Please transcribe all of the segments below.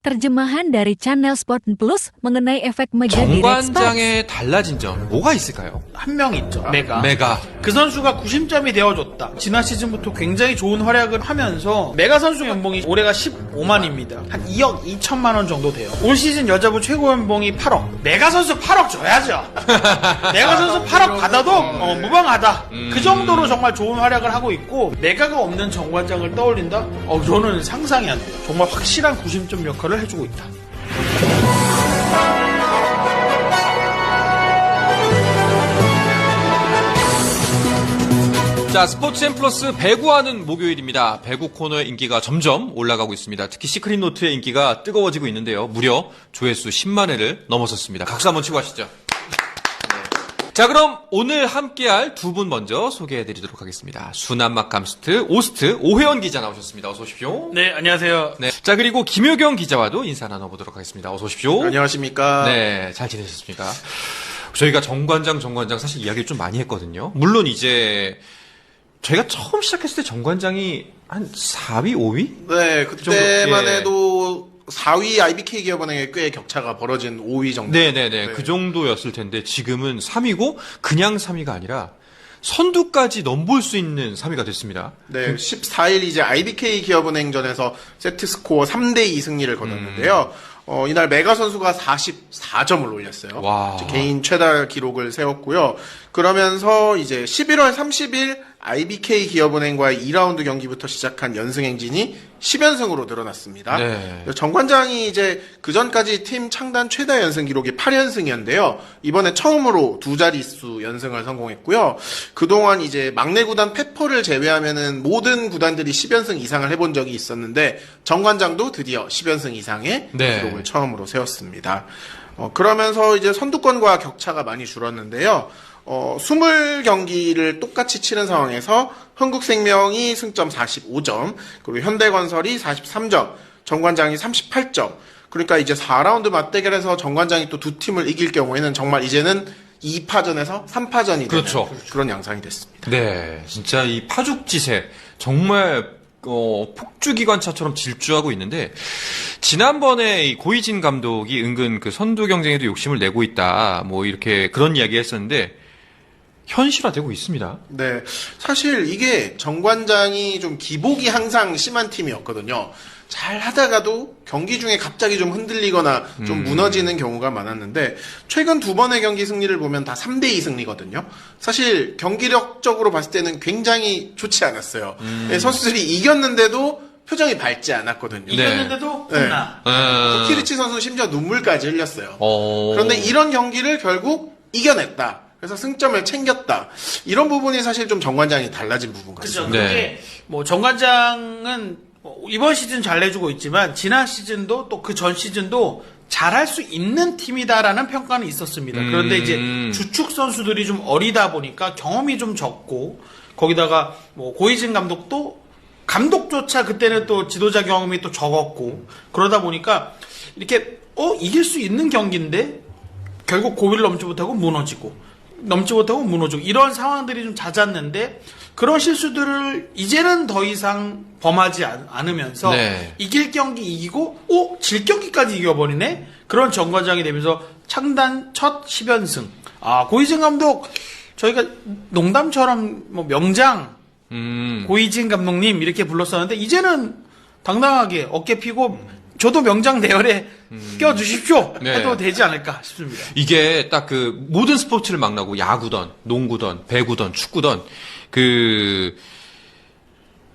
Terjemahan dari channel Sport Plus mengenai efek mega direct sparks. 정관장의 달라진 점 뭐가 있을까요? 한 명 있죠. 메가. 메가. 그 선수가 구심점이 되어줬다. 지난 시즌부터 굉장히 좋은 활약을 하면서 메가 선수 연봉이 올해가 15만입니다. 한 2억 2천만 원 정도 돼요. 올 시즌 여자부 최고 연봉이 8억. 메가 선수 8억 줘야죠. 메가 선수 8억 받아도 무방하다. 그 정도로 정말 좋은 활약을 하고 있고 메가가 없는 정관장을 떠올린다? 저는 상상이 안 돼요. 정말 확실한 구심점 역할을 해주고 있다. 자, 스포츠앤 플러스 배구하는 목요일입니다. 배구 코너의 인기가 점점 올라가고 있습니다. 특히 시크릿 노트의 인기가 뜨거워지고 있는데요. 무려 조회수 10만 회를 넘어섰습니다. 박수 한번 치고 하시죠. 자, 그럼 오늘 함께할 두 분 먼저 소개해드리도록 하겠습니다. 순한맛 감스트 오스트 오회원 기자 나오셨습니다. 어서 오십시오. 네, 안녕하세요. 네. 자, 그리고 김효경 기자와도 인사 나눠보도록 하겠습니다. 어서 오십시오. 안녕하십니까. 네, 잘 지내셨습니까? 저희가 정관장 사실 이야기를 좀 많이 했거든요. 물론 이제 저희가 처음 시작했을 때 정관장이 한 4위, 5위? 네, 그때만 정도, 예. 해도 4위 IBK 기업은행에 꽤 격차가 벌어진 5위 정도. 네네네. 그 정도였을 텐데 지금은 3위고 그냥 3위가 아니라 선두까지 넘볼 수 있는 3위가 됐습니다. 네, 14일 이제 IBK 기업은행전에서 세트 스코어 3대2 승리를 거뒀는데요. 이날 메가 선수가 44점을 올렸어요. 와. 이제 개인 최다 기록을 세웠고요. 그러면서 이제 11월 30일 IBK 기업은행과의 2라운드 경기부터 시작한 연승 행진이 10연승으로 늘어났습니다. 네. 정관장이 이제 그 전까지 팀 창단 최다 연승 기록이 8연승이었는데요. 이번에 처음으로 두 자릿수 연승을 성공했고요. 그동안 이제 막내 구단 페퍼를 제외하면은 모든 구단들이 10연승 이상을 해본 적이 있었는데 정관장도 드디어 10연승 이상의 네. 기록을 처음으로 세웠습니다. 그러면서 이제 선두권과 격차가 많이 줄었는데요. 20경기를 똑같이 치는 상황에서 흥국생명이 승점 45점, 그리고 현대건설이 43점, 정관장이 38점. 그러니까 이제 4라운드 맞대결에서 정관장이 또 두 팀을 이길 경우에는 정말 이제는 2파전에서 3파전이 그렇죠. 되는 그런 양상이 됐습니다. 네. 진짜 이 파죽지세 정말 폭주기관차처럼 질주하고 있는데 지난번에 이 고이진 감독이 은근 그 선두 경쟁에도 욕심을 내고 있다. 뭐 이렇게 그런 이야기 했었는데 현실화되고 있습니다. 네. 사실 이게 정관장이 좀 기복이 항상 심한 팀이었거든요. 잘 하다가도 경기 중에 갑자기 좀 흔들리거나 좀 무너지는 경우가 많았는데 최근 두 번의 경기 승리를 보면 다 3대2 승리거든요. 사실 경기력적으로 봤을 때는 굉장히 좋지 않았어요. 네, 선수들이 이겼는데도 표정이 밝지 않았거든요. 네. 이겼는데도 혼나. 키리치 선수는 심지어 눈물까지 흘렸어요. 어. 그런데 이런 경기를 결국 이겨냈다. 그래서 승점을 챙겼다. 이런 부분이 사실 좀 정관장이 달라진 부분 그렇죠. 같습니다. 네. 그게 뭐 정관장은 이번 시즌 잘 내주고 있지만 지난 시즌도 또 그 전 시즌도 잘할 수 있는 팀이다라는 평가는 있었습니다. 그런데 이제 주축 선수들이 좀 어리다 보니까 경험이 좀 적고 거기다가 뭐 고이진 감독도 감독조차 그때는 또 지도자 경험이 또 적었고 그러다 보니까 이렇게 이길 수 있는 경기인데 결국 고비를 넘지 못하고 무너지고 이런 상황들이 좀 잦았는데 그런 실수들을 이제는 더 이상 범하지 않으면서 네. 이길 경기 이기고 질 경기까지 이겨버리네 그런 정관장이 되면서 창단 첫 10연승. 고이진 감독 저희가 농담처럼 뭐 명장 고이진 감독님 이렇게 불렀었는데 이제는 당당하게 어깨 피고 저도 명장 대열에 껴주십시오 네. 해도 되지 않을까 싶습니다. 이게 딱 그 모든 스포츠를 막나고 야구던, 농구던, 배구던, 축구던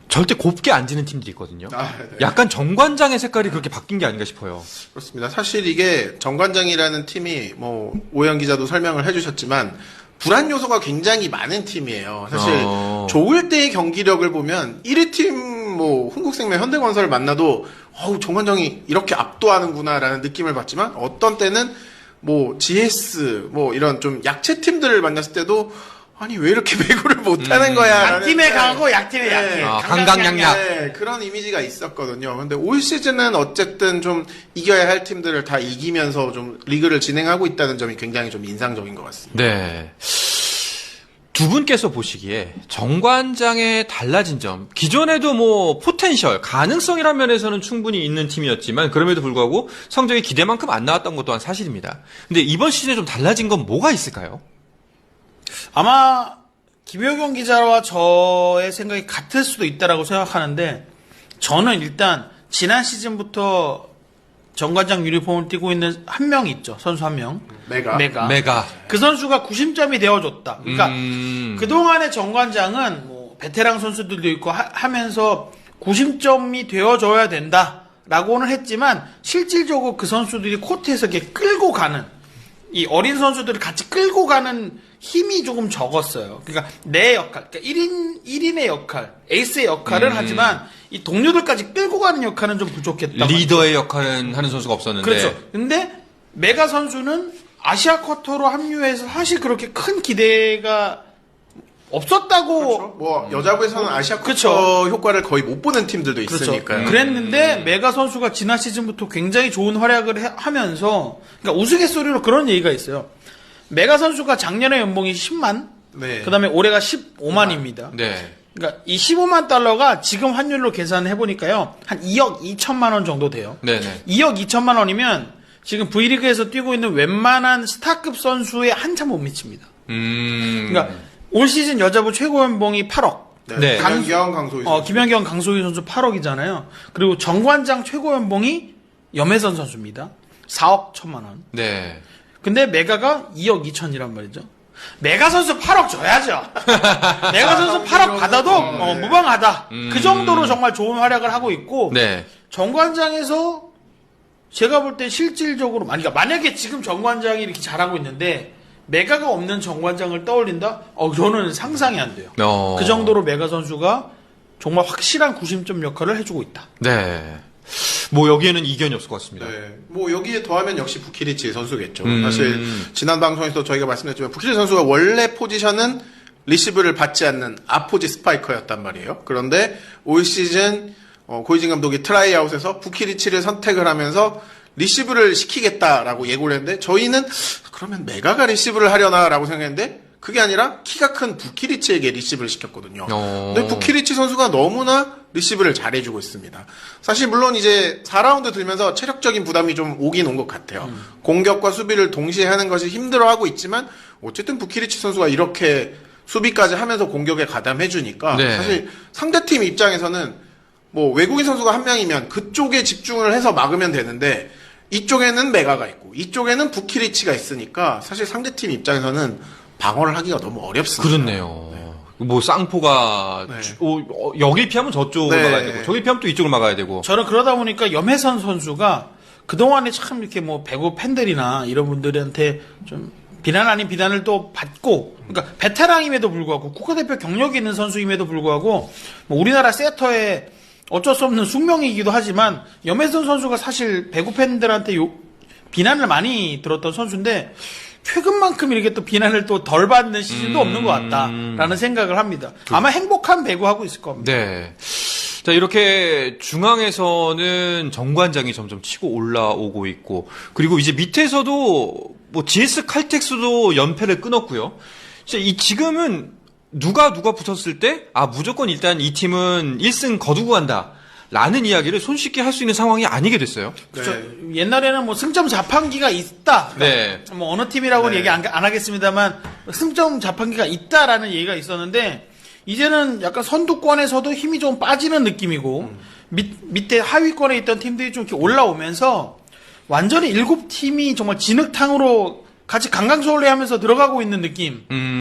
절대 곱게 앉는 팀들이 있거든요. 네. 약간 정관장의 색깔이 그렇게 바뀐 게 아닌가 싶어요. 그렇습니다. 사실 이게 정관장이라는 팀이 뭐 오영 기자도 설명을 해주셨지만 불안 요소가 굉장히 많은 팀이에요. 사실 좋을 때의 경기력을 보면 1위 팀 뭐 흥국생명, 현대건설을 만나도 정관장이 이렇게 압도하는구나라는 느낌을 받지만 어떤 때는 뭐 GS 뭐 이런 좀 약체 팀들을 만났을 때도 아니 왜 이렇게 배구를 못하는 거야? 강팀에 강하고 약팀에 약해. 강강약약. 네, 그런 이미지가 있었거든요. 근데 올 시즌은 어쨌든 좀 이겨야 할 팀들을 다 이기면서 좀 리그를 진행하고 있다는 점이 굉장히 좀 인상적인 것 같습니다. 네. 두 분께서 보시기에 정관장의 달라진 점, 기존에도 뭐 포텐셜, 가능성이라는 면에서는 충분히 있는 팀이었지만 그럼에도 불구하고 성적이 기대만큼 안 나왔던 것 또한 사실입니다. 근데 이번 시즌에 좀 달라진 건 뭐가 있을까요? 아마 김효경 기자와 저의 생각이 같을 수도 있다라고 생각하는데 저는 일단 지난 시즌부터 정관장 유니폼을 띠고 있는 한 명 있죠. 선수 한 명. 메가. 그 선수가 구심점이 되어줬다. 그러니까 그동안의 정관장은 뭐 베테랑 선수들도 있고 하면서 구심점이 되어줘야 된다라고는 했지만 실질적으로 그 선수들이 코트에서 이렇게 끌고 가는 이 어린 선수들을 같이 끌고 가는 힘이 조금 적었어요. 그러니까 내 역할, 그러니까 1인의 역할, 에이스의 역할을 하지만 이 동료들까지 끌고 가는 역할은 좀 부족했다. 리더의 역할은 하는 선수가 없었는데. 그렇죠. 근데 메가 선수는 아시아 쿼터로 합류해서 사실 그렇게 큰 기대가 없었다고. 그렇죠. 뭐 여자부에서는 아시아 쿼터 그렇죠. 효과를 거의 못 보는 팀들도 그렇죠. 있으니까요. 그랬는데 메가 선수가 지난 시즌부터 굉장히 좋은 활약을 하면서 그러니까 우스갯소리로 그런 얘기가 있어요. 메가 선수가 작년에 연봉이 10만, 네. 그다음에 올해가 15만입니다. 네. 그러니까 이 15만 달러가 지금 환율로 계산해 보니까요. 한 2억 2천만 원 정도 돼요. 네네. 2억 2천만 원이면 지금 V리그에서 뛰고 있는 웬만한 스타급 선수에 한참 못 미칩니다. 그러니까 올 시즌 여자부 최고 연봉이 8억. 네. 김연경, 강소희 선수. 김연경, 강소희 선수 8억이잖아요. 그리고 정관장 최고 연봉이 염혜선 선수입니다. 4억 1천만 원. 네. 근데 메가가 2억 2천이란 말이죠. 메가 선수 8억 줘야죠. 메가 선수 8억 받아도 무방하다. 그 정도로 정말 좋은 활약을 하고 있고 네. 정관장에서 제가 볼 때 실질적으로 만약에 지금 정관장이 이렇게 잘하고 있는데 메가가 없는 정관장을 떠올린다? 저는 상상이 안 돼요. 그 정도로 메가 선수가 정말 확실한 구심점 역할을 해주고 있다. 네. 뭐 여기에는 이견이 없을 것 같습니다. 네. 뭐 여기에 더하면 역시 부키리치 선수겠죠. 사실 지난 방송에서 저희가 말씀드렸지만 부키리치 선수가 원래 포지션은 리시브를 받지 않는 아포지 스파이커였단 말이에요. 그런데 올 시즌 고이진 감독이 트라이아웃에서 부키리치를 선택을 하면서 리시브를 시키겠다라고 예고를 했는데 저희는 그러면 메가가 리시브를 하려나라고 생각했는데 그게 아니라 키가 큰 부키리치에게 리시브를 시켰거든요. 근데 부키리치 선수가 너무나 리시브를 잘해주고 있습니다. 사실 물론 이제 4라운드 들면서 체력적인 부담이 좀 오긴 온 것 같아요. 공격과 수비를 동시에 하는 것이 힘들어하고 있지만 어쨌든 부키리치 선수가 이렇게 수비까지 하면서 공격에 가담해주니까 네. 사실 상대팀 입장에서는 뭐 외국인 선수가 한 명이면 그쪽에 집중을 해서 막으면 되는데 이쪽에는 메가가 있고 이쪽에는 부키리치가 있으니까 사실 상대팀 입장에서는 방어를 하기가 너무 어렵습니다. 그렇네요. 뭐 쌍포가 여길 피하면 저쪽을 네. 막아야 되고 저길 피하면 또 이쪽을 막아야 되고. 저는 그러다 보니까 염혜선 선수가 그동안에 참 이렇게 뭐 배구 팬들이나 이런 분들한테 좀 비난 아닌 비난을 또 받고, 그러니까 베테랑임에도 불구하고 국가대표 경력이 있는 선수임에도 불구하고 뭐 우리나라 세터의 어쩔 수 없는 숙명이기도 하지만 염혜선 선수가 사실 배구 팬들한테 비난을 많이 들었던 선수인데 최근만큼 이렇게 또 비난을 또 덜 받는 시즌도 없는 것 같다라는 생각을 합니다. 아마 행복한 배구하고 있을 겁니다. 네. 자, 이렇게 중앙에서는 정관장이 점점 치고 올라오고 있고, 그리고 이제 밑에서도 뭐 GS 칼텍스도 연패를 끊었고요. 지금은 누가 붙었을 때, 무조건 일단 이 팀은 1승 거두고 간다. 라는 이야기를 손쉽게 할 수 있는 상황이 아니게 됐어요. 그렇죠. 옛날에는 뭐 승점 자판기가 있다. 네. 뭐 어느 팀이라고는 얘기 안 하겠습니다만 승점 자판기가 있다라는 얘기가 있었는데 이제는 약간 선두권에서도 힘이 좀 빠지는 느낌이고 밑에 하위권에 있던 팀들이 좀 이렇게 올라오면서 완전히 7팀이 정말 진흙탕으로 같이 강강술래하면서 들어가고 있는 느낌.